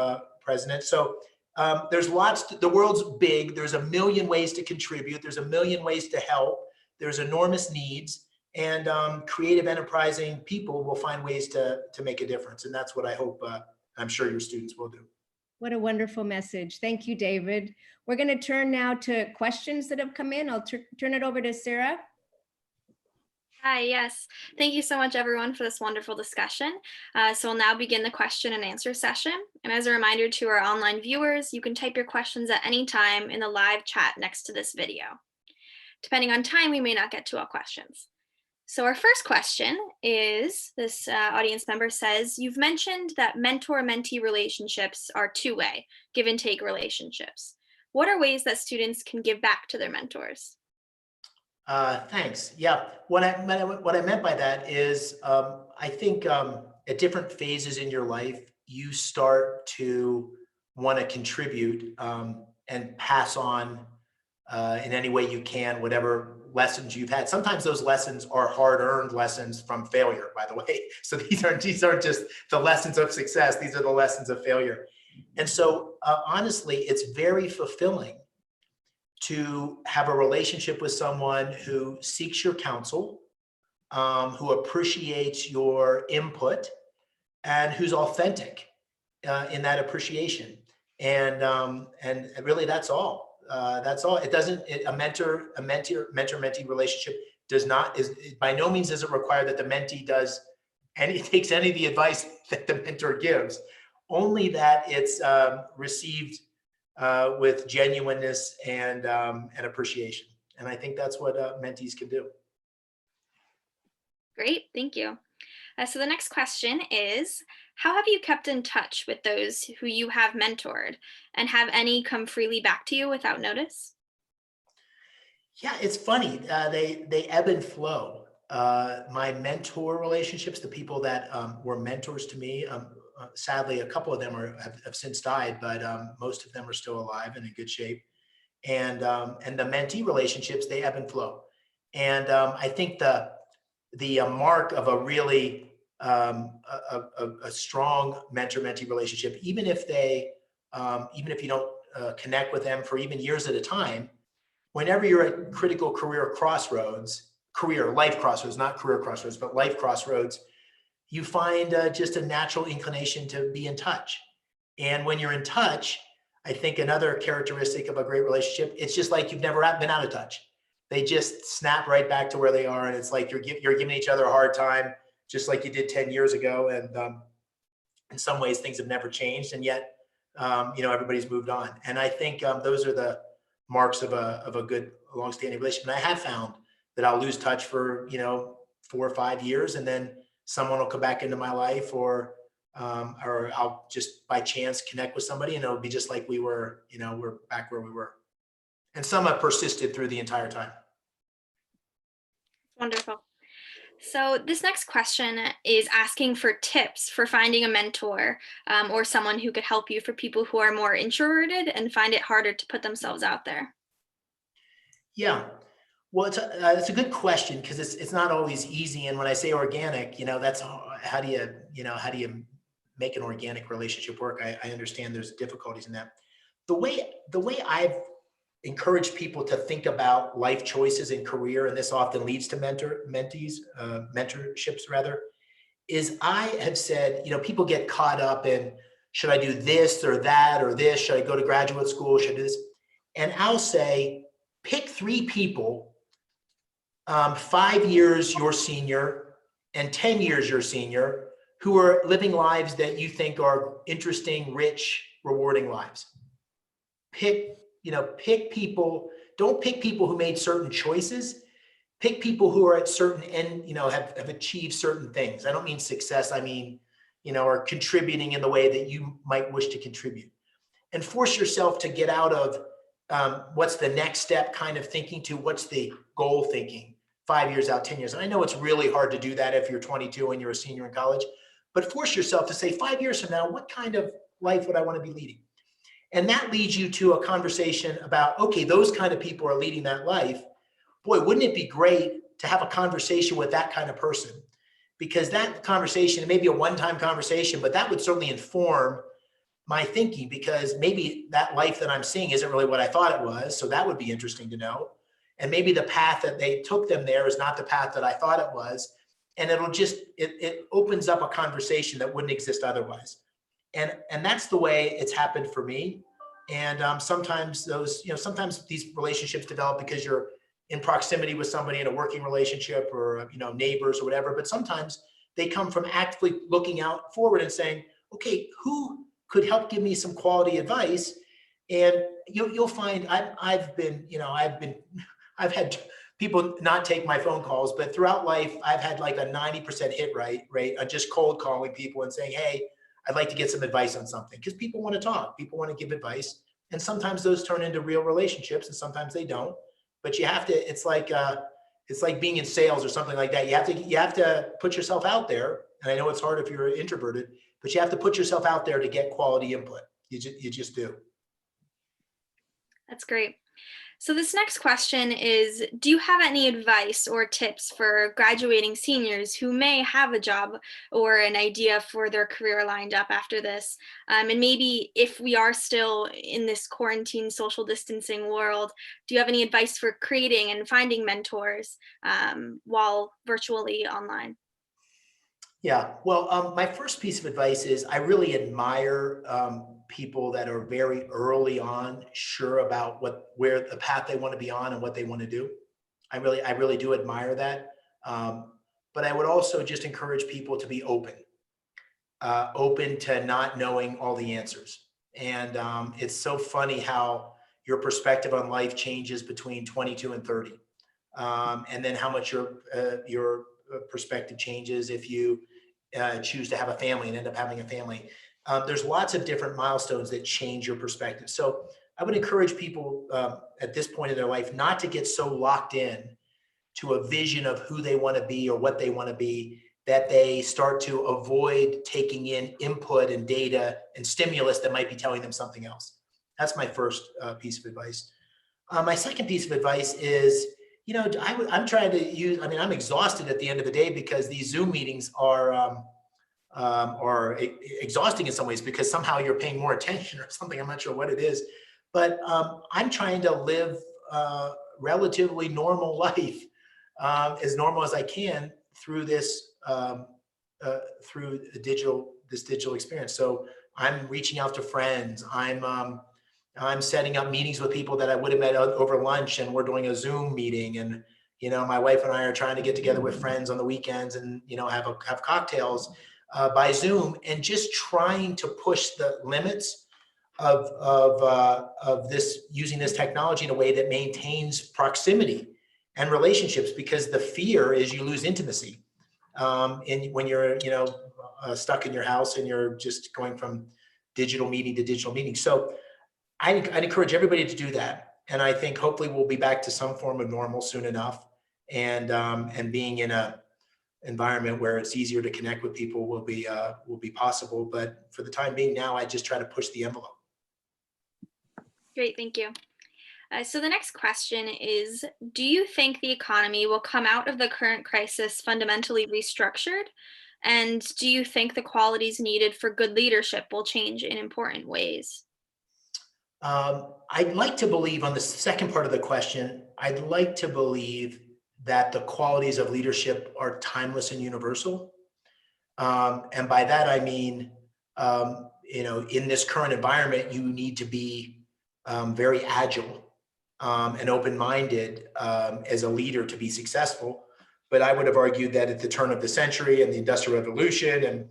[SPEAKER 3] President. So there's the world's big. There's a million ways to contribute. There's a million ways to help. There's enormous needs, and creative, enterprising people will find ways to make a difference. And that's what I hope, I'm sure your students will do.
[SPEAKER 2] What a wonderful message. Thank you, David. We're going to turn now to questions that have come in. I'll turn it over to Sarah.
[SPEAKER 5] Hi, yes. Thank you so much, everyone, for this wonderful discussion. So we'll now begin the question and answer session. And as a reminder to our online viewers, you can type your questions at any time in the live chat next to this video. Depending on time, we may not get to all questions. So our first question is, this audience member says, you've mentioned that mentor-mentee relationships are two-way, give and take relationships. What are ways that students can give back to their mentors?
[SPEAKER 3] Thanks. Yeah, what I meant by that is, I think at different phases in your life, you start to want to contribute and pass on in any way you can, whatever lessons you've had. Sometimes those lessons are hard-earned lessons from failure, by the way. So these aren't just the lessons of success. These are the lessons of failure. And so honestly, it's very fulfilling to have a relationship with someone who seeks your counsel, who appreciates your input, and who's authentic in that appreciation. And really, that's all. That's all. It doesn't. A mentor-mentee relationship by no means does it require that the mentee takes any of the advice that the mentor gives. Only that it's received with genuineness and appreciation. And I think that's what mentees can do.
[SPEAKER 5] Great, thank you. So the next question is, how have you kept in touch with those who you have mentored, and have any come freely back to you without notice?
[SPEAKER 3] Yeah, it's funny. They ebb and flow. My mentor relationships, the people that were mentors to me, sadly, a couple of them have since died, but most of them are still alive and in good shape. And the mentee relationships, they ebb and flow. And I think the mark of a really a strong mentor-mentee relationship, even if you don't connect with them for even years at a time, whenever you're at critical life crossroads, not career crossroads, but life crossroads, you find just a natural inclination to be in touch. And when you're in touch, I think another characteristic of a great relationship, it's just like you've never been out of touch. They just snap right back to where they are. And it's like you're giving each other a hard time, just like you did 10 years ago. And in some ways, things have never changed. And yet, everybody's moved on. And I think those are the marks of a good, long-standing relationship. And I have found that I'll lose touch for, 4 or 5 years, and then someone will come back into my life, or I'll just by chance connect with somebody, and it'll be just like we're back where we were. And some have persisted through the entire time.
[SPEAKER 5] Wonderful. So this next question is asking for tips for finding a mentor or someone who could help you, for people who are more introverted and find it harder to put themselves out there.
[SPEAKER 3] Yeah. Well, it's a good question, because it's not always easy. And when I say organic, that's how do you make an organic relationship work? I understand there's difficulties in that. The way I've encouraged people to think about life choices and career, and this often leads to mentorships rather, is I have said, people get caught up in, should I do this or that or this? Should I go to graduate school? Should I do this? And I'll say, pick 3 people, 5 years your senior and 10 years your senior, who are living lives that you think are interesting, rich, rewarding lives. Pick people. Don't pick people who made certain choices. Pick people who are at certain end, have achieved certain things. I don't mean success. I mean, are contributing in the way that you might wish to contribute. And force yourself to get out of what's the next step kind of thinking to what's the goal thinking 5 years out, 10 years. And I know it's really hard to do that if you're 22 and you're a senior in college, but force yourself to say 5 years from now, what kind of life would I want to be leading? And that leads you to a conversation about, okay, those kind of people are leading that life. Boy, wouldn't it be great to have a conversation with that kind of person? Because that conversation, it may be a one-time conversation, but that would certainly inform my thinking, because maybe that life that I'm seeing isn't really what I thought it was. So that would be interesting to know. And maybe the path that they took them there is not the path that I thought it was. And it'll just, it opens up a conversation that wouldn't exist otherwise. And that's the way it's happened for me. And sometimes those, sometimes these relationships develop because you're in proximity with somebody in a working relationship, or, neighbors or whatever. But sometimes they come from actively looking out forward and saying, okay, who could help give me some quality advice? And you'll find I've had people not take my phone calls, but throughout life, I've had like a 90% hit rate on just cold calling people and saying, hey, I'd like to get some advice on something, because people want to talk, people want to give advice. And sometimes those turn into real relationships and sometimes they don't. But you have to, it's like being in sales or something like that. You have to put yourself out there. And I know it's hard if you're introverted, but you have to put yourself out there to get quality input. You just do.
[SPEAKER 5] That's great. So this next question is, do you have any advice or tips for graduating seniors who may have a job or an idea for their career lined up after this? And maybe if we are still in this quarantine social distancing world, do you have any advice for creating and finding mentors while virtually online?
[SPEAKER 3] Yeah, well, my first piece of advice is I really admire people that are very early on sure about where the path they want to be on and what they want to do. I really do admire that. But I would also just encourage people to be open to not knowing all the answers. And it's so funny how your perspective on life changes between 22 and 30, and then how much your perspective changes if you choose to have a family and end up having a family. There's lots of different milestones that change your perspective. So I would encourage people at this point in their life not to get so locked in to a vision of who they want to be or what they want to be, that they start to avoid taking in input and data and stimulus that might be telling them something else. That's my first piece of advice. My second piece of advice is, I'm trying to use, I'm exhausted at the end of the day because these Zoom meetings are exhausting in some ways because somehow you're paying more attention or something. I'm not sure what it is, but I'm trying to live relatively normal life, as normal as I can through this, through this digital experience. So I'm reaching out to friends. I'm setting up meetings with people that I would have met over lunch, and we're doing a Zoom meeting. And, my wife and I are trying to get together with friends on the weekends and, have cocktails by Zoom, and just trying to push the limits of this, using this technology in a way that maintains proximity and relationships, because the fear is you lose intimacy. And when you're, stuck in your house and you're just going from digital meeting to digital meeting. So I'd encourage everybody to do that. And I think hopefully we'll be back to some form of normal soon enough. And being in a environment where it's easier to connect with people will be possible. But for the time being now, I just try to push the envelope.
[SPEAKER 5] Great, thank you. So the next question is, do you think the economy will come out of the current crisis fundamentally restructured? And do you think the qualities needed for good leadership will change in important ways?
[SPEAKER 3] I'd like to believe, on the second part of the question, I'd like to believe that the qualities of leadership are timeless and universal. And by that, I mean, in this current environment, you need to be very agile and open-minded as a leader to be successful. But I would have argued that at the turn of the century and the Industrial Revolution and,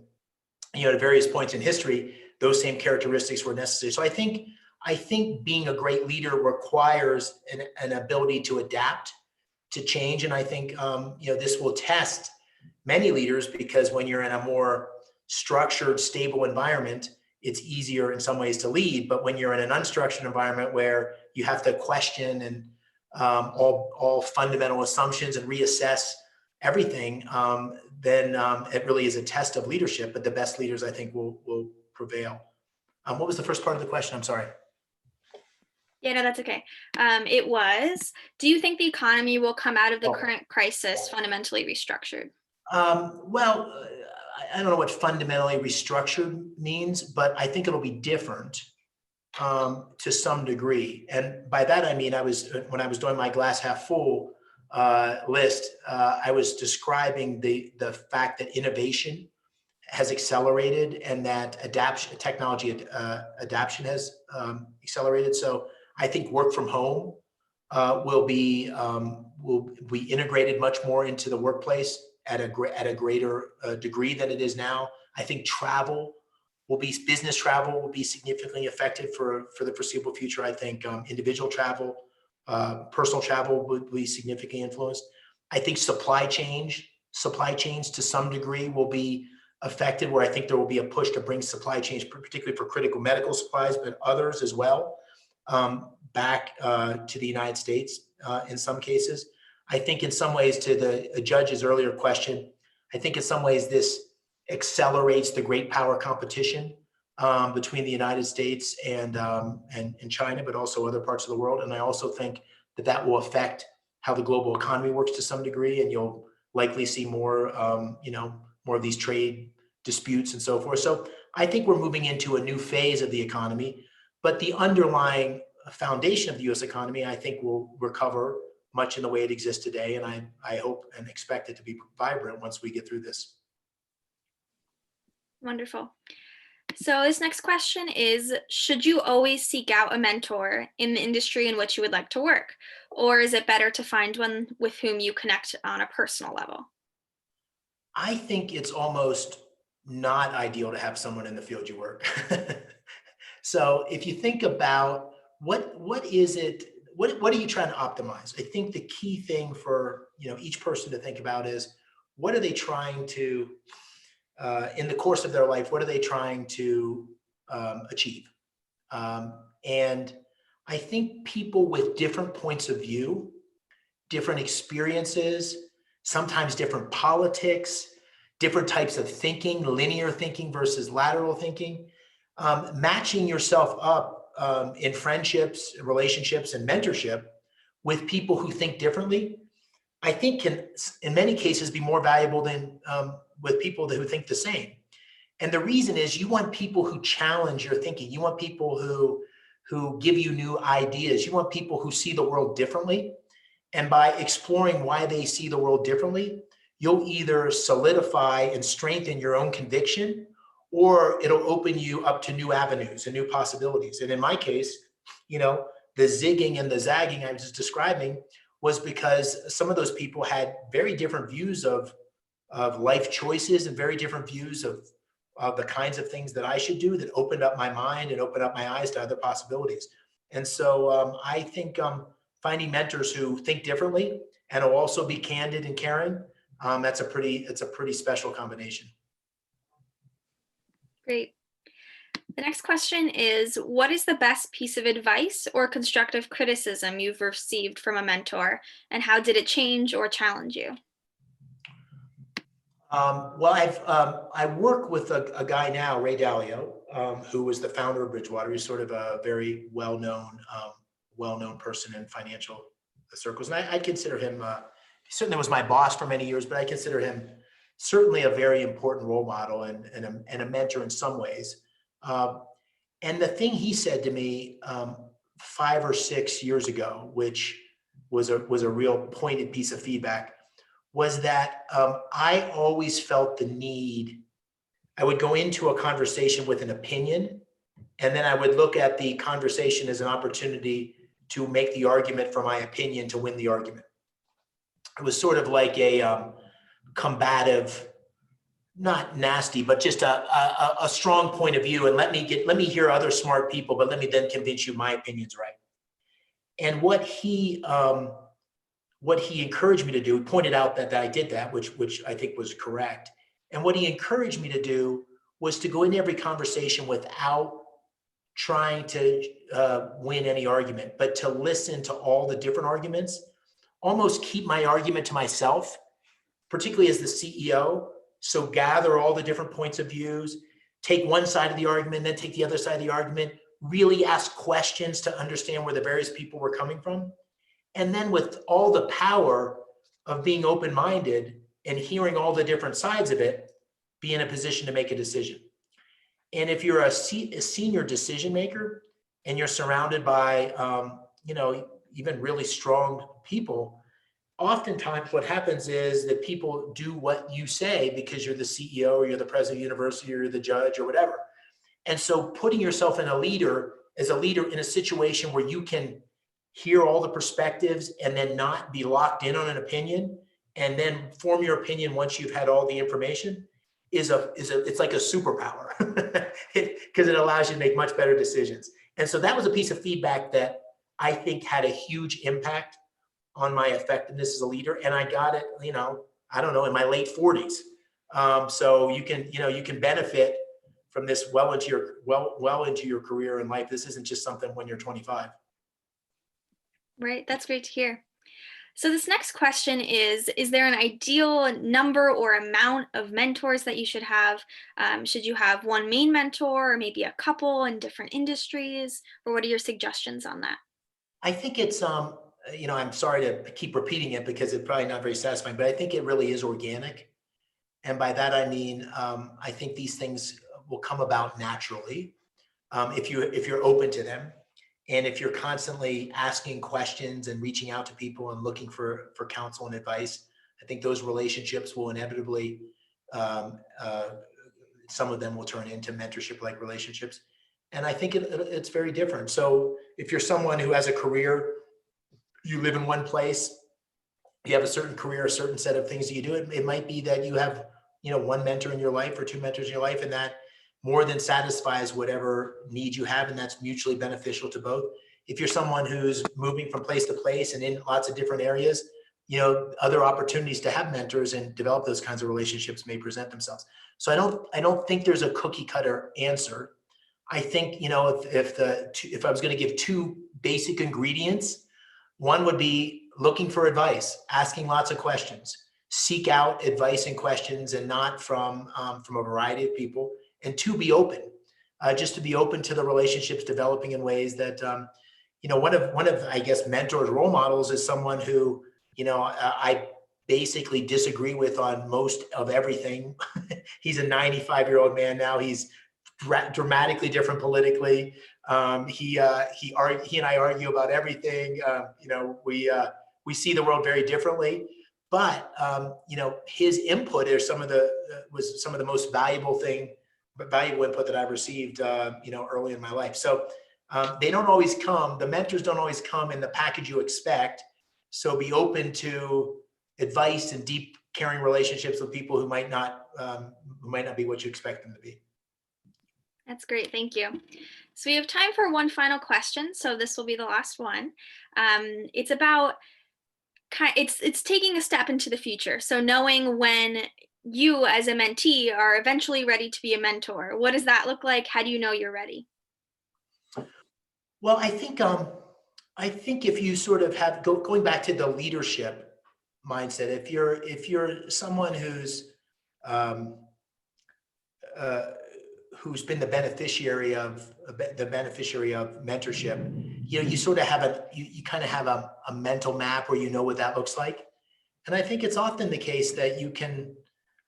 [SPEAKER 3] at various points in history, those same characteristics were necessary. So I think being a great leader requires an ability to adapt to change. And I think, this will test many leaders, because when you're in a more structured, stable environment, it's easier in some ways to lead. But when you're in an unstructured environment where you have to question and all fundamental assumptions and reassess everything, then it really is a test of leadership. But the best leaders, I think, will prevail. What was the first part of the question? I'm sorry.
[SPEAKER 5] Yeah, no, that's okay. It was, do you think the economy will come out of the
[SPEAKER 3] Oh.
[SPEAKER 5] current crisis fundamentally restructured?
[SPEAKER 3] Well, I don't know what fundamentally restructured means, but I think it'll be different to some degree. And by that, I mean, when I was doing my glass half full list, I was describing the fact that innovation has accelerated and that technology adaptation has accelerated. So I think work from home will be integrated much more into the workplace at a greater degree than it is now. I think business travel will be significantly affected for the foreseeable future. I think individual travel, personal travel would be significantly influenced. I think supply chains to some degree will be affected, where I think there will be a push to bring supply chains, particularly for critical medical supplies, but others as well, back to the United States in some cases. I think in some ways, to the judge's earlier question, I think in some ways this accelerates the great power competition between the United States and China, but also other parts of the world. And I also think that will affect how the global economy works to some degree, and you'll likely see more, more of these trade disputes and so forth. So I think we're moving into a new phase of the economy, but the underlying foundation of the U.S. economy, I think, will recover much in the way it exists today. And I hope and expect it to be vibrant once we get through this.
[SPEAKER 5] Wonderful. So this next question is, should you always seek out a mentor in the industry in which you would like to work? Or is it better to find one with whom you connect on a personal level?
[SPEAKER 3] I think it's almost not ideal to have someone in the field you work. So if you think about what are you trying to optimize? I think the key thing for each person to think about is, what are they trying to in the course of their life, what are they trying to achieve? And I think people with different points of view, different experiences, sometimes different politics, different types of thinking, linear thinking versus lateral thinking, matching yourself up in friendships, relationships, and mentorship with people who think differently, I think can, in many cases, be more valuable than with people who think the same. And the reason is, you want people who challenge your thinking. You want people who give you new ideas. You want people who see the world differently. And by exploring why they see the world differently, you'll either solidify and strengthen your own conviction, or it'll open you up to new avenues and new possibilities. And in my case, the zigging and the zagging I was just describing was because some of those people had very different views of life choices and very different views of the kinds of things that I should do, that opened up my mind and opened up my eyes to other possibilities. And so I think finding mentors who think differently and will also be candid and caring, it's a pretty special combination.
[SPEAKER 5] Great. The next question is, what is the best piece of advice or constructive criticism you've received from a mentor, and how did it change or challenge you?
[SPEAKER 3] Well, I work with a guy now, Ray Dalio, who was the founder of Bridgewater. He's sort of a very well-known person in financial circles. And I consider him, he certainly was my boss for many years, but I consider him certainly a very important role model and a mentor in some ways. And the thing he said to me 5 or 6 years ago, which was a real pointed piece of feedback, was that I always felt the need. I would go into a conversation with an opinion, and then I would look at the conversation as an opportunity to make the argument for my opinion to win the argument. It was sort of like a combative, not nasty, but just a strong point of view, and let me hear other smart people, but let me then convince you my opinion's right. And what he encouraged me to do, he pointed out that I did that, which I think was correct. And what he encouraged me to do was to go into every conversation without trying to win any argument, but to listen to all the different arguments, almost keep my argument to myself, particularly as the CEO. So gather all the different points of views, take one side of the argument, then take the other side of the argument, really ask questions to understand where the various people were coming from. And then with all the power of being open-minded and hearing all the different sides of it, be in a position to make a decision. And if you're a senior decision maker and you're surrounded by, even really strong people, oftentimes what happens is that people do what you say because you're the CEO or you're the president of the university or you're the judge or whatever. And so putting yourself as a leader in a situation where you can hear all the perspectives and then not be locked in on an opinion and then form your opinion once you've had all the information it's like a superpower because it allows you to make much better decisions. And so that was a piece of feedback that I think had a huge impact on my effectiveness as a leader. And I got it, I don't know, in my late 40s. So you can benefit from this well into your career in life. This isn't just something when you're 25.
[SPEAKER 5] Right, that's great to hear. So this next question is there an ideal number or amount of mentors that you should have? Should you have one main mentor or maybe a couple in different industries? Or what are your suggestions on that?
[SPEAKER 3] I think it's, I'm sorry to keep repeating it because it's probably not very satisfying, but I think it really is organic. And by that, I mean, I think these things will come about naturally if you're open to them. And if you're constantly asking questions and reaching out to people and looking for counsel and advice, I think those relationships will inevitably, some of them will turn into mentorship-like relationships. And I think it's very different. So if you're someone who has a career, you live in one place, you have a certain career, a certain set of things that you do, it might be that you have, one mentor in your life or two mentors in your life, and that more than satisfies whatever need you have, and that's mutually beneficial to both. If you're someone who's moving from place to place and in lots of different areas, other opportunities to have mentors and develop those kinds of relationships may present themselves. So I don't think there's a cookie cutter answer. I think, if I was going to give two basic ingredients, one would be looking for advice, asking lots of questions, seek out advice and questions, and not from a variety of people. And two, be open, just to be open to the relationships developing in ways that, one of, I guess, mentors, role models is someone who, I basically disagree with on most of everything. He's a 95-year-old man now. He's dramatically different politically. He and I argue about everything. We see the world very differently. But his input is was some of the most valuable input that I've received, early in my life. So they don't always come. The mentors don't always come in the package you expect. So be open to advice and deep, caring relationships with people who might not be what you expect them to be.
[SPEAKER 5] That's great. Thank you. So we have time for one final question. So this will be the last one. It's about it's taking a step into the future. So knowing when you as a mentee are eventually ready to be a mentor, what does that look like? How do you know you're ready?
[SPEAKER 3] Well, I think if you sort of have going back to the leadership mindset, if you're someone who's been the beneficiary of mentorship, you sort of you kind of have a mental map where you know what that looks like. And I think it's often the case that you can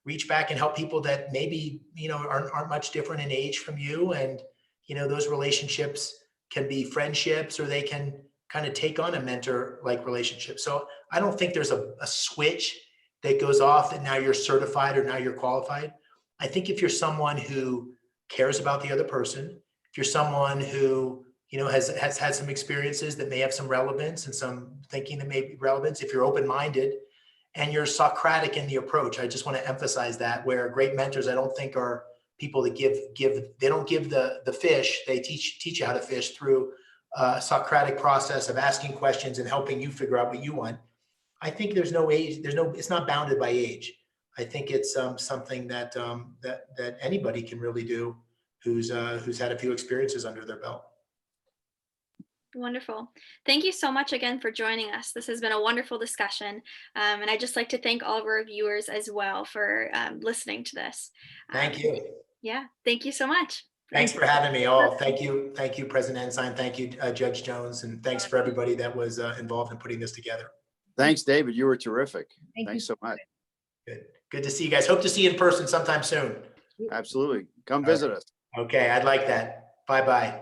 [SPEAKER 3] reach back and help people that maybe, aren't much different in age from you. And, those relationships can be friendships, or they can kind of take on a mentor-like relationship. So I don't think there's a switch that goes off that now you're certified or now you're qualified. I think if you're someone who cares about the other person, if you're someone who, has had some experiences that may have some relevance and some thinking that may be relevance, if you're open-minded and you're Socratic in the approach, I just want to emphasize that, where great mentors, I don't think, are people that they don't give the fish, they teach you how to fish through a Socratic process of asking questions and helping you figure out what you want. I think there's no age, it's not bounded by age. I think it's something that anybody can really do who's had a few experiences under their belt.
[SPEAKER 5] Wonderful. Thank you so much again for joining us. This has been a wonderful discussion. And I'd just like to thank all of our viewers as well for listening to this.
[SPEAKER 3] Thank you.
[SPEAKER 5] Yeah, thank you so much.
[SPEAKER 3] Thanks for having me all. Thank you, President Ensign. Thank you, Judge Jones, and thanks for everybody that was involved in putting this together.
[SPEAKER 4] Thanks, David. You were terrific.
[SPEAKER 2] Thank you.
[SPEAKER 4] Thanks so much.
[SPEAKER 3] Good to see you guys. Hope to see you in person sometime soon.
[SPEAKER 4] Absolutely. Come visit us.
[SPEAKER 3] Okay, I'd like that. Bye-bye.